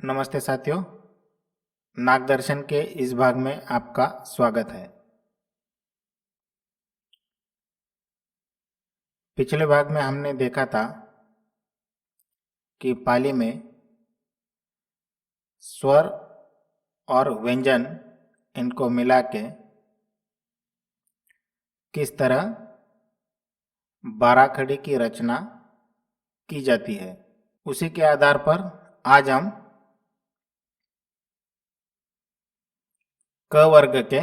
नमस्ते साथियों, नागदर्शन के इस भाग में आपका स्वागत है। पिछले भाग में हमने देखा था कि पाली में स्वर और व्यंजन इनको मिला के किस तरह बाराखड़ी की रचना की जाती है। उसी के आधार पर आज हम क वर्ग के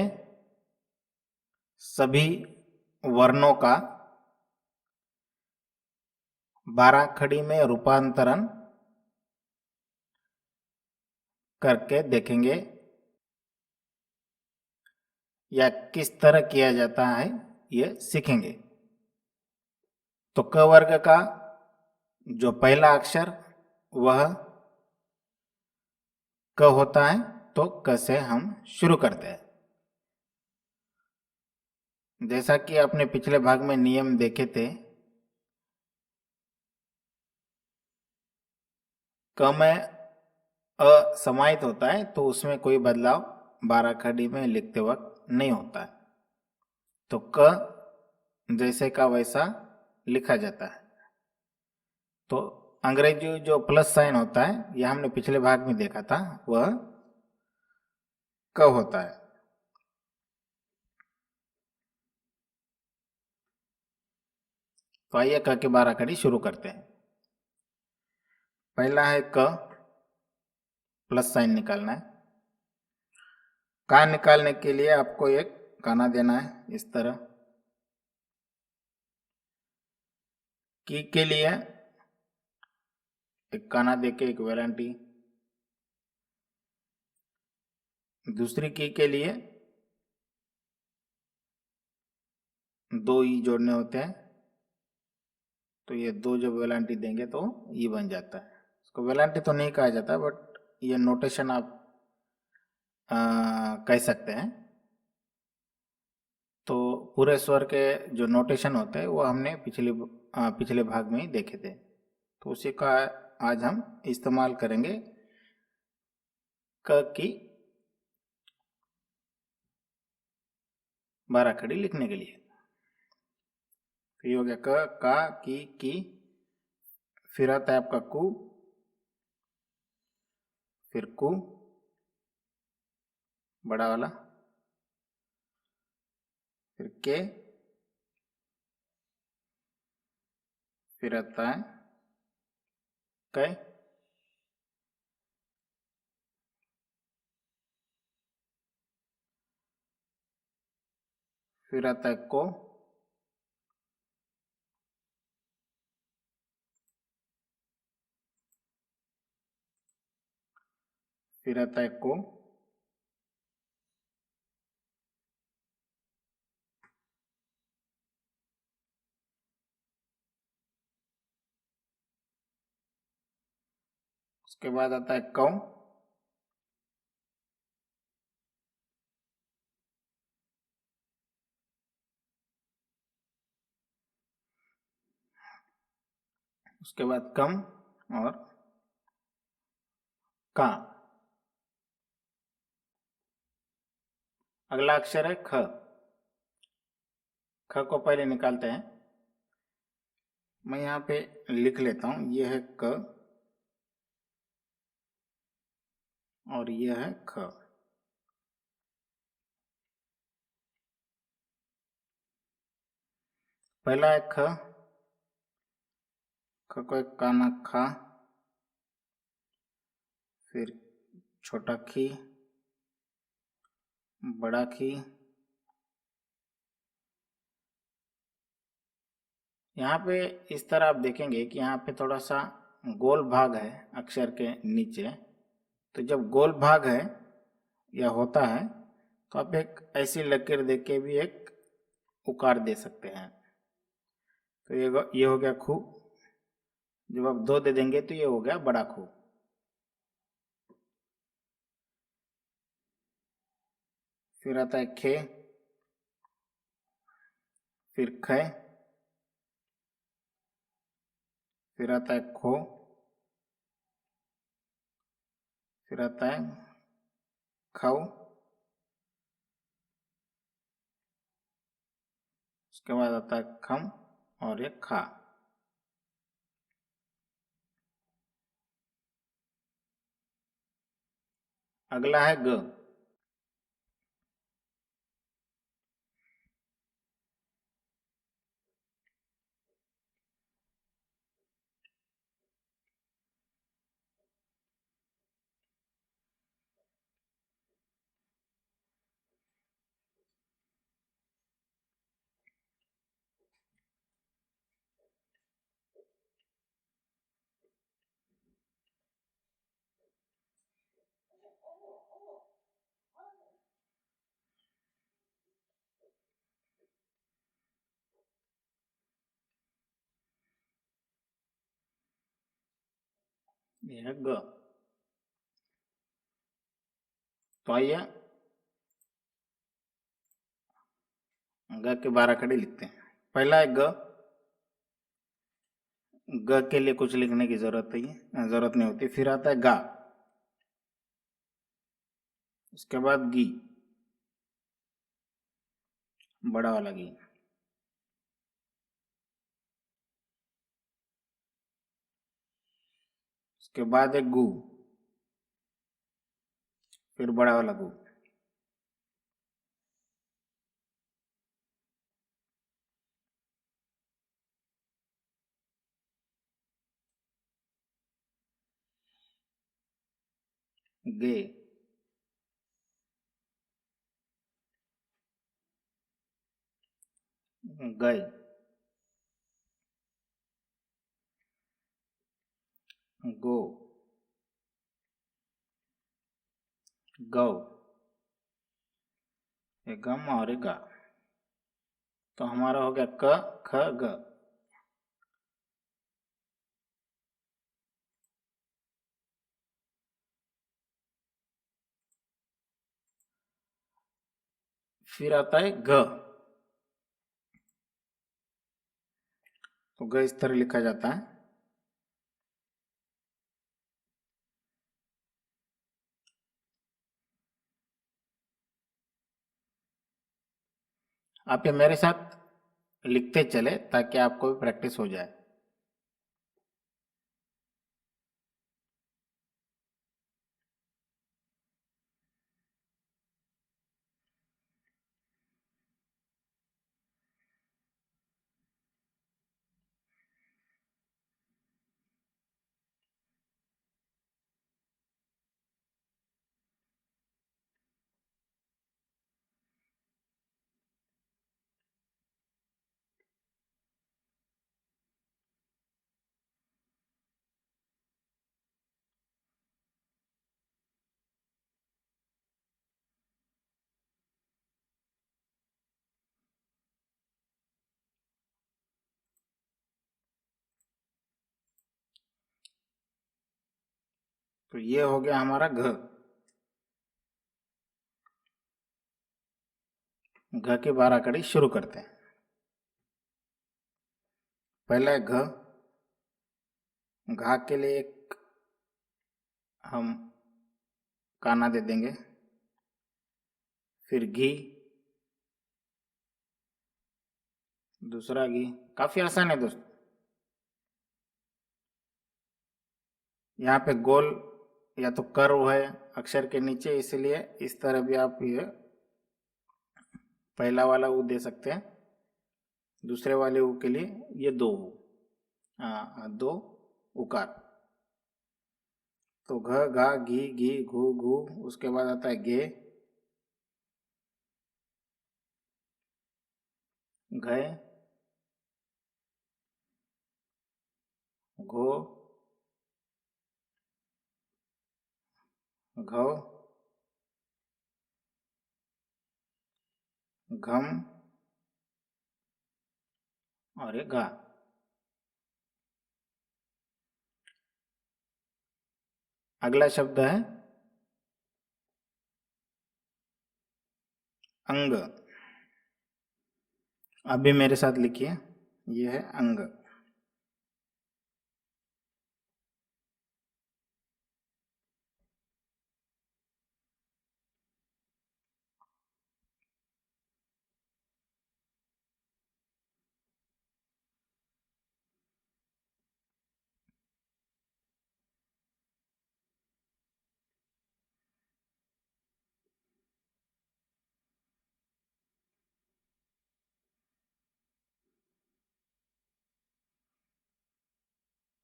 सभी वर्णों का बाराखड़ी में रूपांतरण करके देखेंगे या किस तरह किया जाता है ये सीखेंगे। तो क वर्ग का जो पहला अक्षर वह क होता है, तो क से हम शुरू करते हैं। जैसा कि आपने पिछले भाग में नियम देखे थे, क में अ समाहित होता है तो उसमें कोई बदलाव बाराखड़ी में लिखते वक्त नहीं होता है, तो क जैसे का वैसा लिखा जाता है। तो अंग्रेजी जो प्लस साइन होता है, यह हमने पिछले भाग में देखा था, वह क होता है। तो आइए क की बाराखड़ी शुरू करते हैं। पहला है क, प्लस साइन निकालना है। का निकालने के लिए आपको एक काना देना है इस तरह। की के लिए एक काना देके एक वेलांटी, दूसरी की के लिए दो ई जोड़ने होते हैं, तो ये दो जब वेलांटी देंगे तो ई बन जाता है। इसको वेलांटी तो नहीं कहा जाता, बट ये नोटेशन आप कह सकते हैं। तो पूरे स्वर के जो नोटेशन होते हैं वो हमने पिछले भाग में ही देखे थे, तो उसी का आज हम इस्तेमाल करेंगे क की बाराखड़ी लिखने के लिए। तो ये हो गया क, का, की, फिर आता है आपका कु, फिर कु बड़ा वाला, फिर के, फिर आता है कै, फिर आता है को, फिर आता है को, उसके बाद आता है कौ, उसके बाद कम और का। अगला अक्षर है ख। ख को पहले निकालते हैं। मैं यहाँ पे लिख लेता हूं, यह है क और यह है ख। पहला है ख, ख को एक काना खा, फिर छोटा खी, बड़ा खी। यहाँ पे इस तरह आप देखेंगे कि यहाँ पे थोड़ा सा गोल भाग है अक्षर के नीचे। तो जब गोल भाग है या होता है तो आप एक ऐसी लकीर देके भी एक उकार दे सकते हैं। तो ये हो गया खू। जब आप दो दे देंगे तो ये हो गया बड़ा खू। फिर आता है खे, फिर खे, फिर आता है खो, फिर आता है खव, उसके बाद आता है खम और ये खा। अगला है ग। ये है ग। तो आइए ग के 12 खड़ी लिखते हैं। पहला है ग। ग के लिए कुछ लिखने की जरूरत नहीं होती। फिर आता है गा, उसके बाद गी, बड़ा वाला गी, उसके बाद एक गु, फिर बड़ा वाला गु, गे, गए, गो, गौ, ये गम और ये गा। तो हमारा हो गया क ख ग। फिर आता है घ। तो ग इस तरह लिखा जाता है। आप ये मेरे साथ लिखते चले ताकि आपको भी प्रैक्टिस हो जाए। तो ये हो गया हमारा घ। घ की 12 कड़ी शुरू करते हैं। पहला है घ। घा के लिए एक हम काना दे देंगे। फिर घी, दूसरा घी। काफी आसान है दोस्तों। यहाँ पे गोल या तो कर्व है अक्षर के नीचे, इसलिए इस तरह भी आप ये पहला वाला ऊ दे सकते हैं। दूसरे वाले ऊ के लिए ये दो ऊ, दो उकार। तो घ घा घी घी घू घू, उसके बाद आता है गे, घय, घो, घव, घम और ये घा। अगला शब्द है अंग। अभी मेरे साथ लिखिए, ये है अंग।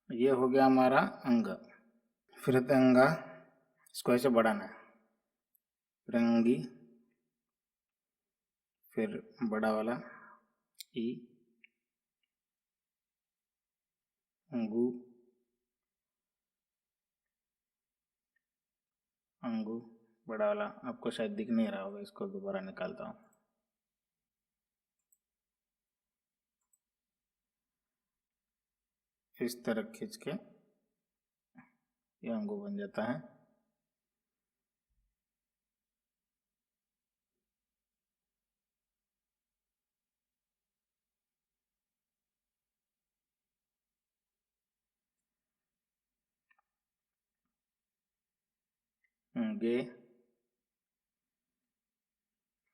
ये हो गया हमारा अंग। फिर अंगा, इसको ऐसे बढ़ाना है, फिर अंगी, फिर बड़ा वाला ई, अंगू, अंगू, बड़ा वाला। आपको शायद दिख नहीं रहा होगा, इसको दोबारा निकालता हूँ। इस तरह खींच के ये अंगू बन जाता है। गे,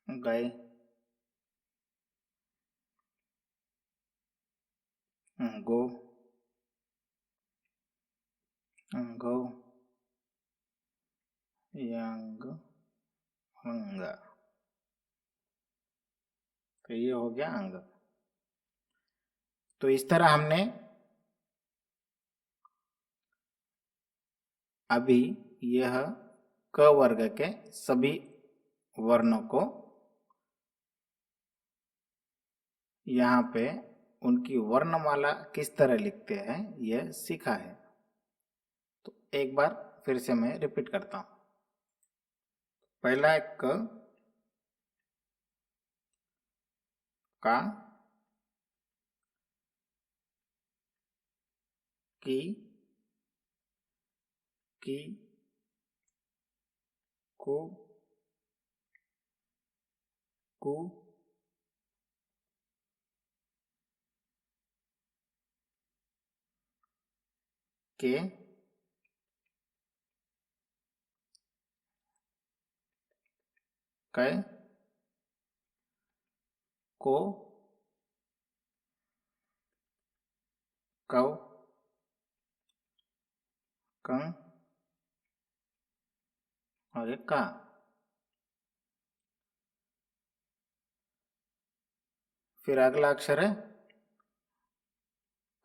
गाय, गो, गौ, यांग, अंग। तो ये हो गया अंग। तो इस तरह हमने अभी यह क वर्ग के सभी वर्णों को यहाँ पे उनकी वर्णमाला किस तरह लिखते हैं यह सीखा है। तो एक बार फिर से मैं रिपीट करता हूँ। पहला है क, का, की, को, कु, के, कै, को, कौ, कं और एक का। फिर अगला अक्षर है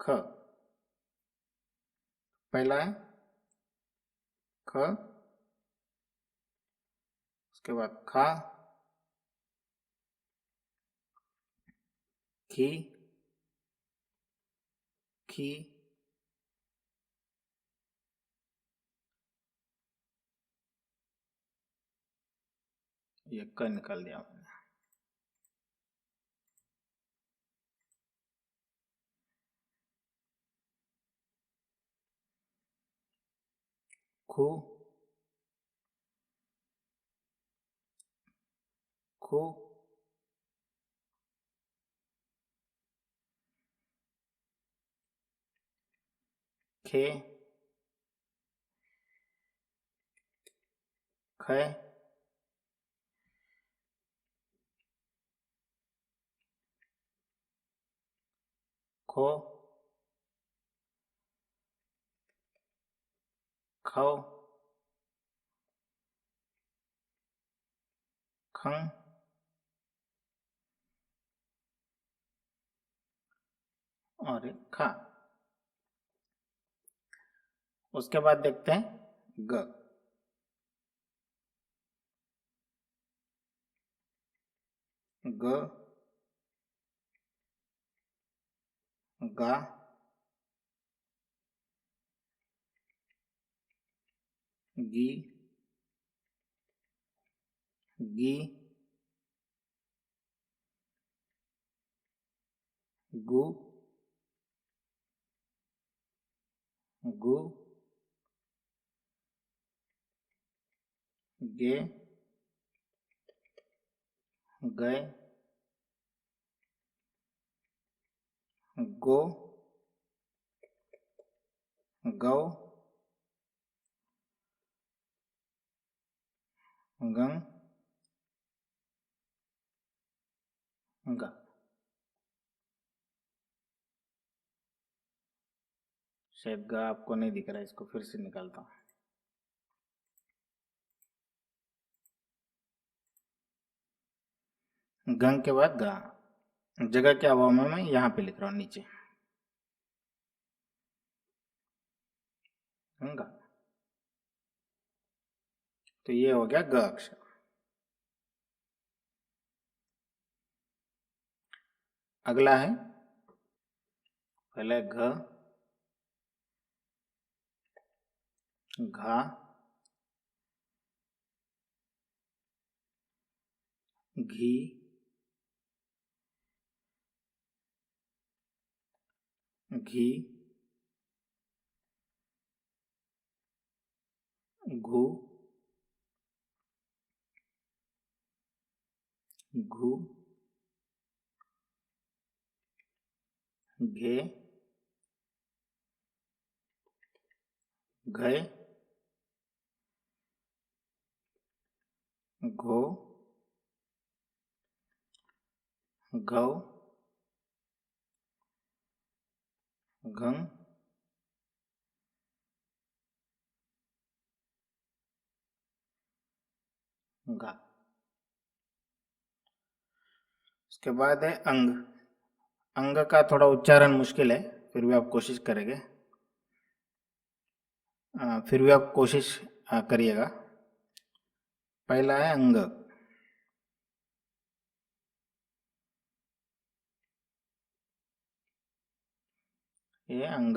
ख। पहला है ख, उसके बाद खा, खी, खी, ये क निकाल दिया मैंने। खू, खू, खे, खे, खो, खौ, खं और एक खा। उसके बाद देखते हैं ग। ग, गा, गी, गी, गु, गु, गे, गए, गो, गौ, गंग, गा। शायद गा आपको नहीं दिख रहा है, इसको फिर से निकालता हूँ। गंग के बाद गा। जगह के अभाव में मैं यहाँ पे लिख रहा हूँ नीचे। ग। तो ये हो गया ग अक्षर। अगला है पहले घ, घा, घी, घी, घू, घू, घे, घे, घो, घौ, घं, घा। उसके बाद है अंग। अंग का थोड़ा उच्चारण मुश्किल है, फिर भी आप कोशिश करेंगे, फिर भी आप कोशिश करिएगा। पहला है अंग, ये अंग।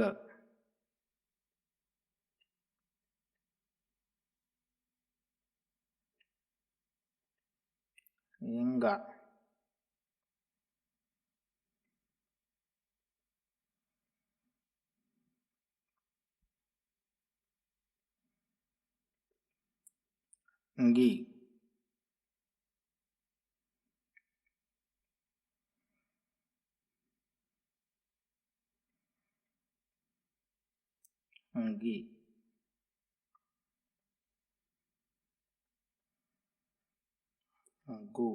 इंगा, अंगी, अंगी, अंगू,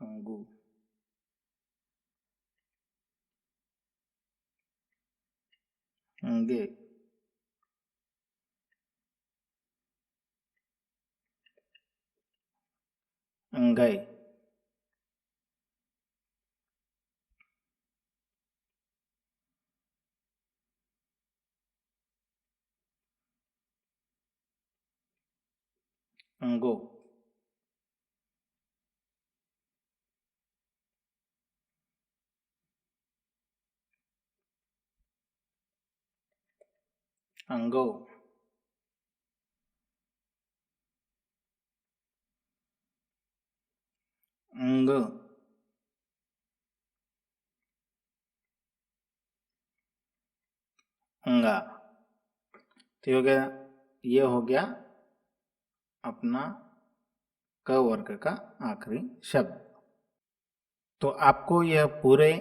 अंगू, अंगे, अंगई, अंगो, अंगो, अंग, अंगा। तो ये हो गया अपना क वर्ग का आखिरी शब्द। तो आपको यह पूरे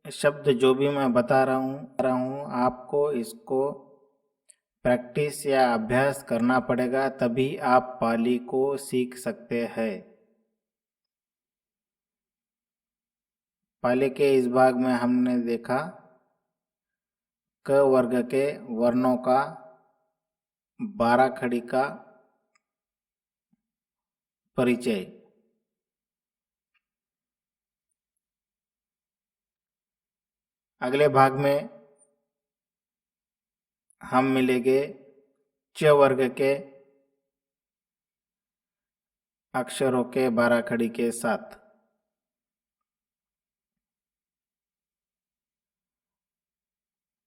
शब्द जो भी मैं बता रहा हूँ आपको इसको प्रैक्टिस या अभ्यास करना पड़ेगा, तभी आप पाली को सीख सकते हैं। पाली के इस भाग में हमने देखा क वर्ग के वर्णों का 12 खड़ी का परिचय। अगले भाग में हम मिलेंगे च वर्ग के अक्षरों के 12 खड़ी के साथ।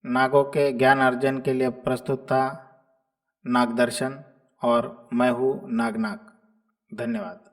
नागों के ज्ञान अर्जन के लिए प्रस्तुत था नागदर्शन और मैं हूँ नागनाग। धन्यवाद।